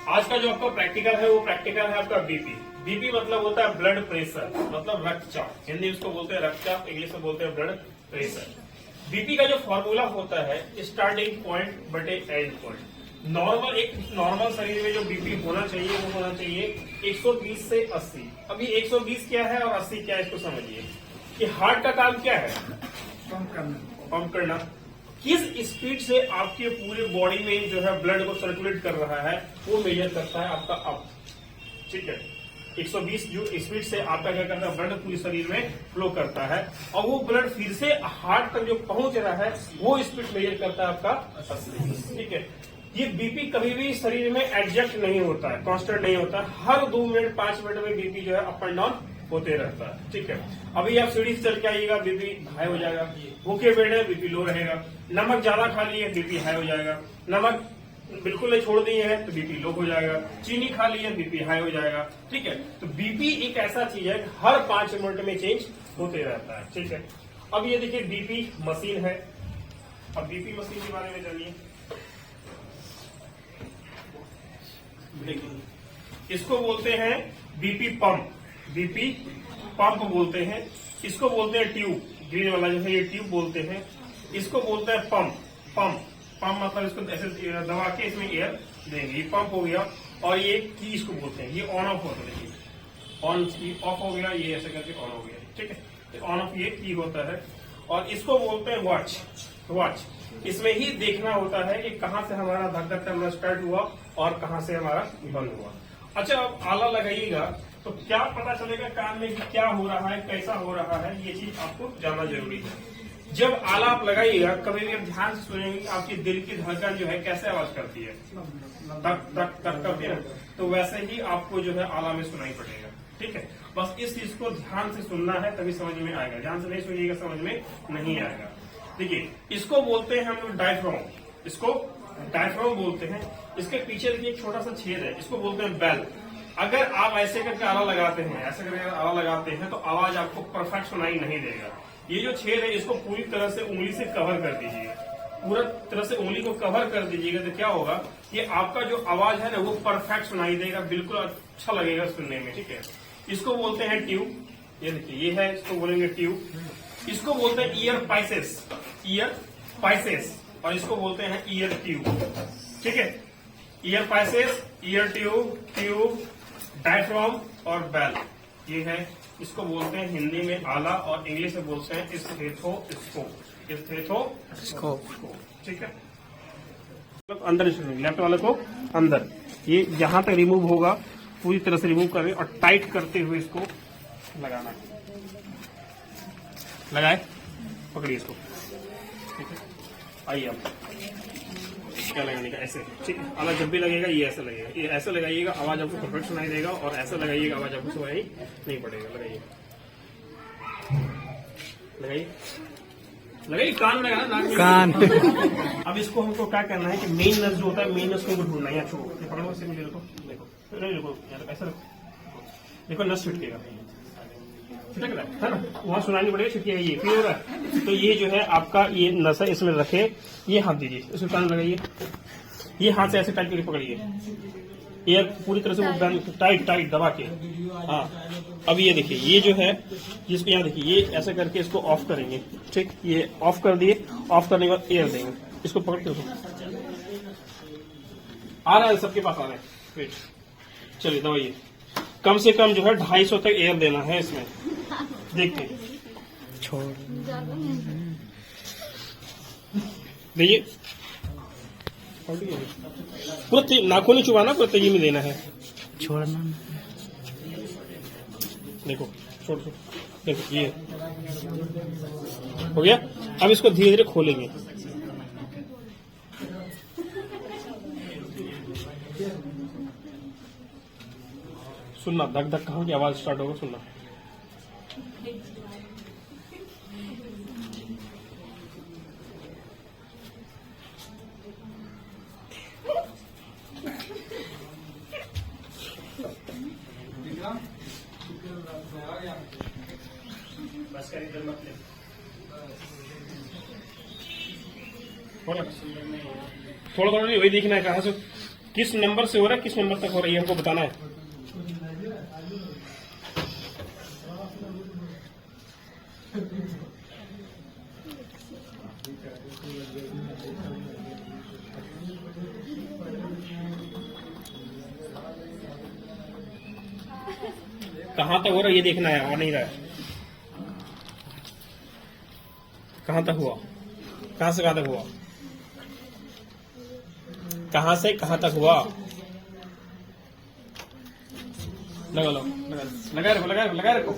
आज का जो आपका प्रैक्टिकल है वो प्रैक्टिकल है आपका बीपी। बीपी मतलब होता है ब्लड प्रेशर, मतलब रक्तचाप। हिंदी उसको बोलते हैं रक्तचाप, इंग्लिश में बोलते हैं ब्लड प्रेशर। बीपी का जो फॉर्मूला होता है स्टार्टिंग पॉइंट बटे एंड पॉइंट। नॉर्मल, एक नॉर्मल शरीर में जो बीपी होना चाहिए वो होना चाहिए 120 से 80। अभी 120 क्या है और 80 क्या है इसको समझिए कि हार्ट का काम क्या है, पंप करना। किस स्पीड से आपके पूरे बॉडी में जो है ब्लड को सर्कुलेट कर रहा है वो मेजर करता है आपका अप, ठीक है। 120 जो स्पीड से आपका क्या करता है, ब्लड पूरे शरीर में फ्लो करता है और वो ब्लड फिर से हार्ट तक जो पहुंच रहा है वो स्पीड मेजर करता है आपका 80, ठीक है। ये बीपी कभी भी शरीर में एडजस्ट नहीं होता है, कांस्टेंट नहीं होता। हर 2 मिनट 5 मिनट में बीपी जो है अप एंड डाउन होते रहता है, ठीक है। अभी आप सीढ़ी से चल के आइएगा, बीपी हाई हो जाएगा। भूखे बैठे बीपी लो रहेगा। नमक ज्यादा खा लिए बीपी हाई हो जाएगा। नमक बिल्कुल नहीं छोड़ दिए है तो बीपी लो हो जाएगा। चीनी खा ली है बीपी हाई हो जाएगा, ठीक है। तो बीपी एक ऐसा चीज है हर 5 मिनट में चेंज होते रहता है, ठीक है। अब ये देखिए बीपी मशीन है। अब बीपी मशीन के बारे में जानिए। देखिए इसको बोलते हैं बीपी पंप, बीपी पंप बोलते हैं। इसको बोलते हैं ट्यूब, ग्रीन वाला जो है ये ट्यूब बोलते हैं। इसको बोलते हैं पंप, पंप पंप मतलब इसको ऐसे दबा के इसमें एयर देंगे, ये पंप हो गया। और ये की इसको बोलते हैं, ये ऑन ऑफ होता है, ऑन ऑफ हो गया, ये ऐसे करके ऑन हो गया, ठीक है। ऑन ऑफ ये की होता है। और इसको बोलते हैं वॉच, वॉच। इसमें ही देखना होता है कि कहाँ से हमारा धक धक करना स्टार्ट हुआ और कहाँ से हमारा बंद हुआ। अच्छा अब आला लगाइएगा तो क्या पता चलेगा कान में कि क्या हो रहा है, कैसा हो रहा है, ये चीज आपको जानना जरूरी है। जब आला आप लगाइएगा कभी भी आप ध्यान से सुनेंगे कि आपकी दिल की धड़कन जो है कैसे आवाज करती है, धक धक धक करती है, तो वैसे ही आपको जो है आला में सुनाई पड़ेगा, ठीक है। बस इस चीज को ध्यान से सुनना है तभी समझ में आएगा, ध्यान से नहीं सुनिएगा समझ में नहीं आएगा। देखिए इसको बोलते हैं हम लोग डायफ्राम, इसको डायफ्राम बोलते हैं। इसके पीछे देखिए एक छोटा सा छेद है, इसको बोलते हैं बेल। अगर आप ऐसे करके आला लगाते हैं, ऐसे करके आला लगाते हैं तो आवाज आपको परफेक्ट सुनाई नहीं देगा। ये जो छेद है इसको पूरी तरह से उंगली से कवर कर दीजिएगा, पूरा तरह से उंगली को कवर कर दीजिएगा तो क्या होगा, ये आपका जो आवाज है ना वो परफेक्ट सुनाई देगा, बिल्कुल अच्छा लगेगा सुनने में, ठीक है। इसको बोलते हैं ट्यूब, ये देखिए ये है, इसको बोलेंगे ट्यूब। इसको बोलते हैं ईयर पाइसेस, ईयर पाइसेस। और इसको बोलते हैं ईयर ट्यूब, ठीक है। Year Pisces, year tube, tube, diaphragm और बेल, ये है। इसको बोलते हैं हिंदी में आला और इंग्लिश में बोलते हैं स्टेथोस्कोप, स्टेथोस्कोप, ठीक है। अंदर लेफ्ट वाले को अंदर, ये जहां तक रिमूव होगा पूरी तरह से रिमूव करें और टाइट करते हुए इसको लगाना, लगाए, पकड़िए इसको, ठीक है। आइए अब क्या लगाने का, ऐसे, ठीक है। आला जब भी लगेगा ये ऐसे लगेगा, ये ऐसे लगाइएगा, आवाज आपको परफेक्ट सुनाई देगा, और ऐसे लगाइएगा आवाज आपको सुनाई नहीं पड़ेगा। लगाइए, लगाइए, लगाइए, कान में लगाना, नाक में कान। अब इसको हमको क्या करना है कि मेन नस जो होता है, मेन नस को ढूंढना है। छोड़ो, पकड़ो इसे, मुझे देखो, नहीं देखो, ऐसा देखो, नस छिटकेगा, छिटक रहा है ना, वहाँ सुनानी पड़ेगा, छिटकेगा, ये क्लियर हो रहा है। तो ये जो है आपका ये नस है, इसमें रखे, ये हाथ दीजिए, इसमें कान लगाइए, ये हाथ से ऐसे टाइट करके पकड़िए, ये पूरी तरह से वो टाइट टाइट दबा के, हाँ। अब ये देखिए ये जो है, जिसको यहाँ देखिए ये ऐसे करके इसको ऑफ करेंगे, ठीक। ये ऑफ कर दिए, ऑफ करने के बाद एयर देंगे, इसको पकड़ के आ रहा है, सबके पास आ रहा है, वेट, चलिए दबाइए। कम से कम जो है 250 तक एयर देना है इसमें, देखते छोड़ देखिए, पूरा नाखून नहीं चुबाना, पूरा तेजी में देना है, छोड़ना, देखो, छोड़ छोड़, देखो ये हो गया। अब इसको धीरे धीरे खोलेंगे, सुनना, धक धक कहाँ की आवाज स्टार्ट होगा, सुनना। बस कर, इधर मत ले, थोड़ा थोड़ा नहीं, वही देखना है कहाँ से किस नंबर से हो रहा है, किस नंबर तक हो रहा है, ये हमको बताना है। कहां तक हो रहा है ये देखना है, और नहीं रहा है। कहां तक हुआ, कहां से कहां तक हुआ, कहां से कहां तक हुआ। लगा लो, लगा रखो, लगा रखो, लगा रखो।